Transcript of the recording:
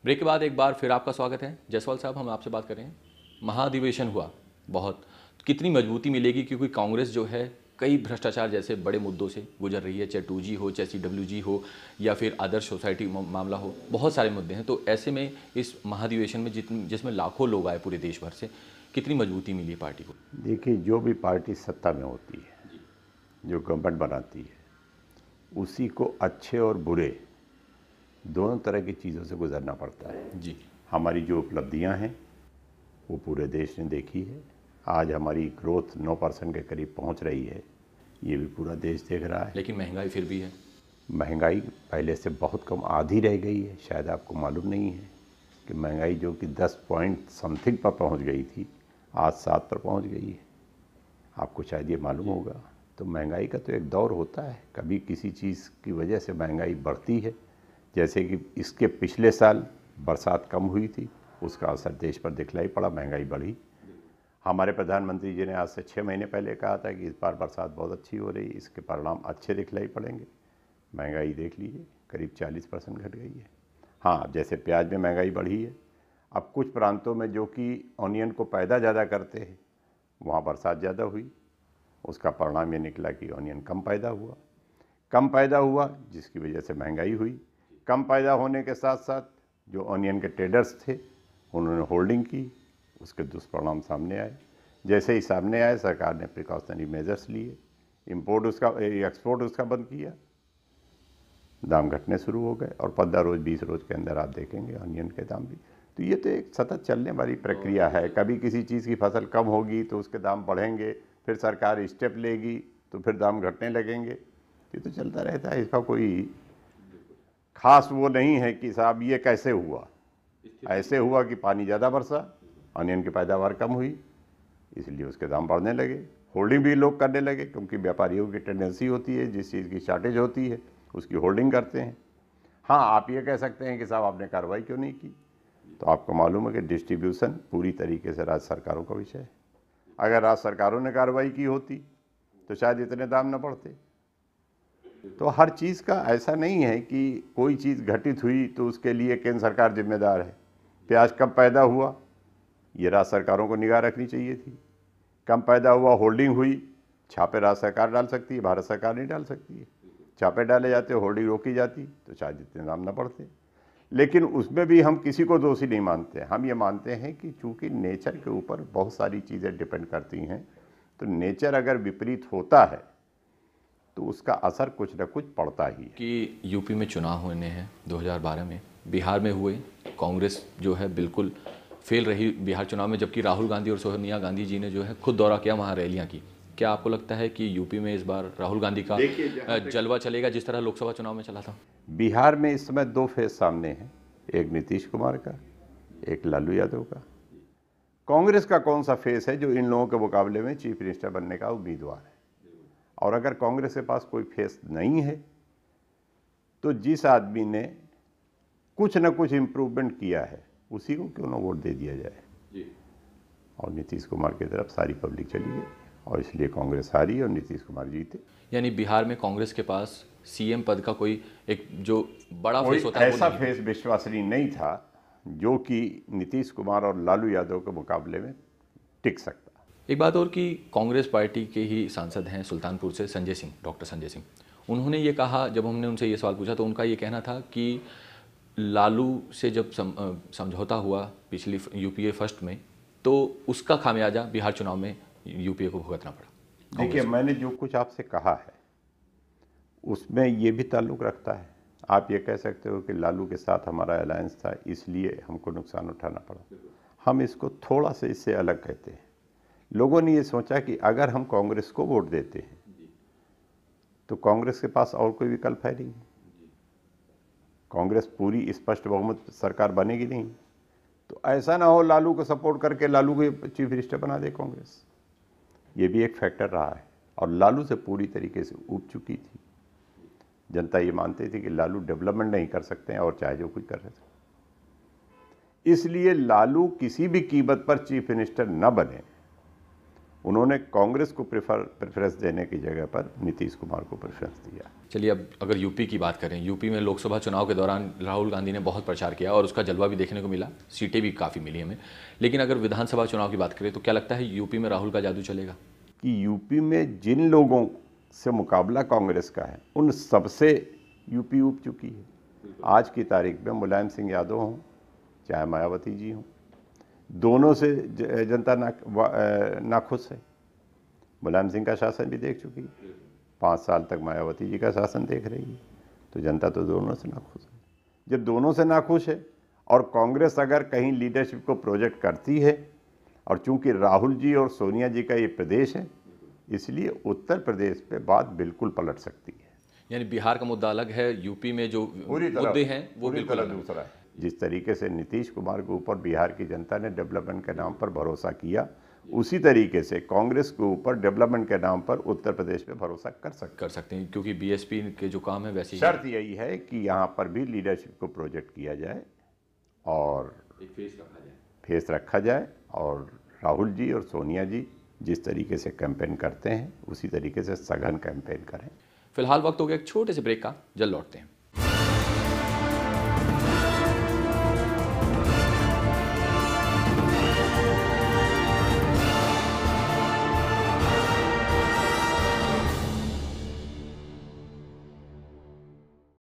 Break के बाद एक बार फिर आपका स्वागत है। जायसवाल साहब, हम आपसे बात कर रहे हैं। महाधिवेशन हुआ, बहुत कितनी मजबूती मिलेगी, क्योंकि कांग्रेस जो है कई भ्रष्टाचार जैसे बड़े मुद्दों से गुजर रही है, चाहे 2G हो, चाहे CWG हो, या फिर आदर्श सोसाइटी मामला हो, बहुत सारे मुद्दे हैं। तो ऐसे में इस महाधिवेशन में जिसमें लाखों लोग आए पूरे देश भर से, कितनी मजबूती मिली है पार्टी को? देखिए, जो भी पार्टी सत्ता में होती है, जो गवर्नमेंट बनाती है, उसी को अच्छे और बुरे दोनों तरह की चीज़ों से गुजरना पड़ता है। जी। हमारी जो उपलब्धियां हैं वो पूरे देश ने देखी है। आज हमारी ग्रोथ 9% के करीब पहुंच रही है, ये भी पूरा देश देख रहा है। लेकिन महंगाई फिर भी है। महंगाई पहले से बहुत कम, आधी रह गई है। शायद आपको मालूम नहीं है कि महंगाई जो कि 10 पॉइंट समथिंग पर पहुंच गई थी, आज 7 पर पहुंच गई है। आपको शायद ये मालूम होगा। तो महंगाई का तो एक दौर होता है, कभी किसी चीज़ की वजह से महंगाई बढ़ती है। जैसे कि इसके पिछले साल बरसात कम हुई थी, उसका असर देश पर दिखलाई पड़ा, महंगाई बढ़ी। हमारे प्रधानमंत्री जी ने आज से 6 महीने पहले कहा था कि इस बार बरसात बहुत अच्छी हो रही है, इसके परिणाम अच्छे दिखलाई पड़ेंगे। महंगाई देख लीजिए, करीब 40% घट गई है। हाँ, जैसे प्याज में महंगाई बढ़ी है, अब कुछ प्रांतों में जो कि ऑनियन को पैदा ज़्यादा करते हैं, वहाँ बरसात ज़्यादा हुई, उसका परिणाम ये निकला कि ऑनियन कम पैदा हुआ, जिसकी वजह से महंगाई हुई। कम पैदा होने के साथ साथ जो ऑनियन के ट्रेडर्स थे, उन्होंने होल्डिंग की, उसके दुष्परिणाम सामने आए। जैसे ही सामने आए, सरकार ने प्रिकॉशनरी मेजर्स लिए, एक्सपोर्ट उसका बंद किया, दाम घटने शुरू हो गए और 15 रोज़ 20 रोज़ के अंदर आप देखेंगे ऑनियन के दाम भी। तो ये तो एक सतत चलने वाली प्रक्रिया है। कभी किसी चीज़ की फसल कम होगी तो उसके दाम बढ़ेंगे, फिर सरकार स्टेप लेगी तो फिर दाम घटने लगेंगे। ये तो चलता रहता है, इसका कोई खास वो नहीं है कि साहब ये कैसे हुआ। ऐसे हुआ कि पानी ज़्यादा बरसा, ऑनियन की पैदावार कम हुई, इसलिए उसके दाम बढ़ने लगे। होल्डिंग भी लोग करने लगे, क्योंकि व्यापारियों की टेंडेंसी होती है, जिस चीज़ की शॉर्टेज होती है उसकी होल्डिंग करते हैं। हाँ, आप ये कह सकते हैं कि साहब आपने कार्रवाई क्यों नहीं की, तो आपको मालूम है कि डिस्ट्रीब्यूशन पूरी तरीके से राज्य सरकारों का विषय है। अगर राज्य सरकारों ने कार्रवाई की होती तो शायद इतने दाम न बढ़ते। तो हर चीज़ का ऐसा नहीं है कि कोई चीज़ घटित हुई तो उसके लिए केंद्र सरकार जिम्मेदार है। प्याज कम पैदा हुआ, ये राज्य सरकारों को निगाह रखनी चाहिए थी। कम पैदा हुआ, होल्डिंग हुई, छापे राज्य सरकार डाल सकती है, भारत सरकार नहीं डाल सकती है। छापे डाले जाते, होल्डिंग रोकी जाती तो शायद इतने दाम न बढ़ते। लेकिन उसमें भी हम किसी को दोषी नहीं मानते। हम ये मानते हैं कि चूँकि नेचर के ऊपर बहुत सारी चीज़ें डिपेंड करती हैं, तो नेचर अगर विपरीत होता है तो उसका असर कुछ न कुछ पड़ता ही है। कि यूपी में चुनाव होने हैं 2012 में, बिहार में हुए, कांग्रेस जो है बिल्कुल फेल रही बिहार चुनाव में, जबकि राहुल गांधी और सोनिया गांधी जी ने जो है खुद दौरा किया, वहाँ रैलियाँ की। क्या आपको लगता है कि यूपी में इस बार राहुल गांधी का जलवा चलेगा जिस तरह लोकसभा चुनाव में चला था? बिहार में इस समय 2 फेज सामने हैं, एक नीतीश कुमार का, एक लालू यादव का। कांग्रेस का कौन सा फेस है जो इन लोगों के मुकाबले में चीफ मिनिस्टर बनने का उम्मीदवार है? और अगर कांग्रेस के पास कोई फेस नहीं है तो जिस आदमी ने कुछ न कुछ इम्प्रूवमेंट किया है उसी को क्यों ना वोट दे दिया जाए जी। और नीतीश कुमार की तरफ सारी पब्लिक चली गई और इसलिए कांग्रेस हारी और नीतीश कुमार जीते। यानी बिहार में कांग्रेस के पास सीएम पद का कोई एक जो बड़ा फेस होता है, ऐसा फेस विश्वसनीय नहीं था जो कि नीतीश कुमार और लालू यादव के मुकाबले में टिक सकता। एक बात और कि कांग्रेस पार्टी के ही सांसद हैं सुल्तानपुर से संजय सिंह, डॉक्टर संजय सिंह, उन्होंने ये कहा, जब हमने उनसे ये सवाल पूछा तो उनका ये कहना था कि लालू से जब समझौता हुआ पिछली यूपीए फर्स्ट में, तो उसका खामियाजा बिहार चुनाव में यूपीए को भुगतना पड़ा। देखिए, मैंने जो कुछ आपसे कहा है उसमें ये भी ताल्लुक़ रखता है। आप ये कह सकते हो कि लालू के साथ हमारा अलायंस था इसलिए हमको नुकसान उठाना पड़ा। हम इसको थोड़ा सा इससे अलग कहते हैं। लोगों ने ये सोचा कि अगर हम कांग्रेस को वोट देते हैं तो कांग्रेस के पास और कोई विकल्प है नहीं, कांग्रेस पूरी स्पष्ट बहुमत सरकार बनेगी नहीं, तो ऐसा ना हो लालू को सपोर्ट करके लालू को चीफ मिनिस्टर बना दे कांग्रेस। ये भी एक फैक्टर रहा है और लालू से पूरी तरीके से ऊब चुकी थी जनता। ये मानती थी कि लालू डेवलपमेंट नहीं कर सकते हैं और चाहे जो कुछ कर रहे थे, इसलिए लालू किसी भी कीमत पर चीफ मिनिस्टर न बने, उन्होंने कांग्रेस को प्रेफरेंस देने की जगह पर नीतीश कुमार को प्रेफरेंस दिया। चलिए, अब अगर यूपी की बात करें, यूपी में लोकसभा चुनाव के दौरान राहुल गांधी ने बहुत प्रचार किया और उसका जलवा भी देखने को मिला, सीटें भी काफ़ी मिली हमें। लेकिन अगर विधानसभा चुनाव की बात करें तो क्या लगता है यूपी में राहुल का जादू चलेगा? कि यूपी में जिन लोगों से मुकाबला कांग्रेस का है उन सबसे यूपी ऊब चुकी है। आज की तारीख में मुलायम सिंह यादव हों चाहे मायावती जी हों, दोनों से जनता नाखुश है। मुलायम सिंह का शासन भी देख चुकी है, 5 साल तक मायावती जी का शासन देख रही है, तो जनता तो दोनों से नाखुश है। जब दोनों से नाखुश है और कांग्रेस अगर कहीं लीडरशिप को प्रोजेक्ट करती है, और चूंकि राहुल जी और सोनिया जी का ये प्रदेश है, इसलिए उत्तर प्रदेश पे बात बिल्कुल पलट सकती है। यानी बिहार का मुद्दा अलग है, यूपी में जो मुद्दे हैं वो बिल्कुल अलग दूसरा है। जिस तरीके से नीतीश कुमार के ऊपर बिहार की जनता ने डेवलपमेंट के नाम पर भरोसा किया, उसी तरीके से कांग्रेस के ऊपर डेवलपमेंट के नाम पर उत्तर प्रदेश पे भरोसा कर सकते हैं, क्योंकि बीएसपी के जो काम है वैसे शर्त यही है कि यहाँ पर भी लीडरशिप को प्रोजेक्ट किया जाए और एक फेस रखा जाए, और राहुल जी और सोनिया जी जिस तरीके से कैंपेन करते हैं उसी तरीके से सघन कैंपेन करें। फिलहाल वक्त हो गया एक छोटे से ब्रेक का, जल्द लौटते हैं।